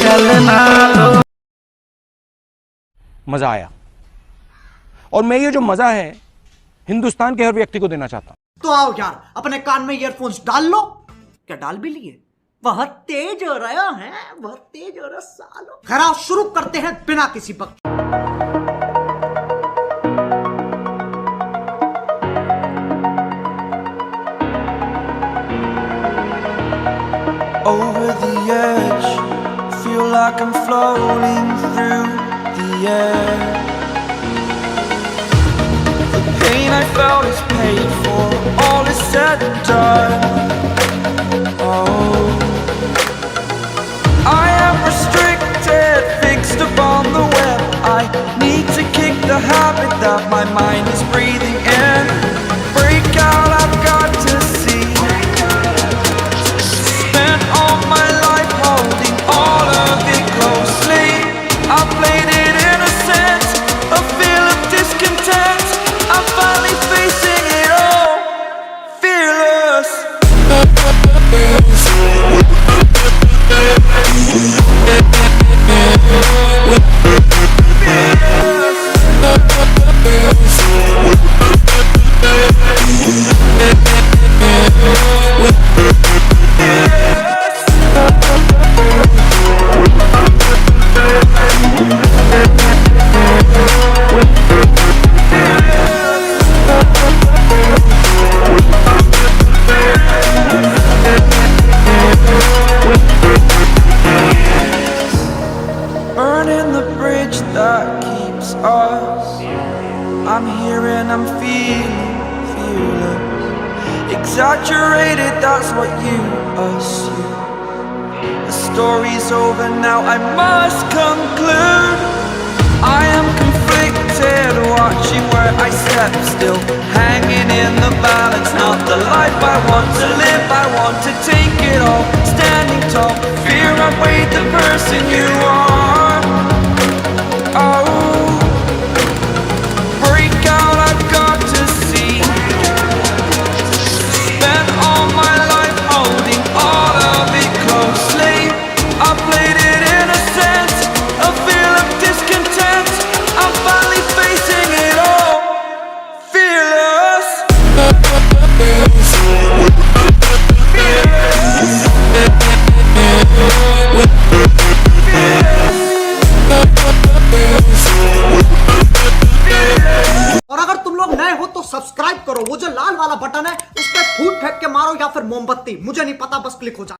चलना लो। मजा आया, और मैं ये जो मजा है हिंदुस्तान के हर व्यक्ति को देना चाहता हूं। तो आओ यार, अपने कान में ईयरफोन्स डाल लो। क्या डाल भी लिए? बहुत तेज हो रहा है, बहुत तेज हो रहा सालो। खैर, शुरू करते हैं बिना किसी वक्त। Over the edge, feel like I'm floating through the air. The pain I felt is paid for, all is said and done. Oh, I am restricted, fixed upon the web. I need to kick the habit that my mind is breathing in. Break out, I've got to see. Spent all my life holding all of it closely. I played it innocent, a feel of discontent. I'm finally facing it all, fearless. Burning the bridge that keeps us. I'm here and I'm feeling fearless. Exaggerated, that's what you assume. The story's over now, I must conclude. I am conflicted, watching where I step still, hanging in the balance. Not the life I want to live, I want to take it all. Standing tall, fear outweighed the person you are. Oh, break out, I've got to see. Spent all my life holding all of it closely. I played it innocent, a feel of discontent. I'm finally facing it all, fearless. और अगर तुम लोग नए हो तो subscribe करो, वो जो लाल वाला बटन है उस पर फूट फेंक के मारो या फिर मोमबत्ती, मुझे नहीं पता, बस क्लिक हो जाए।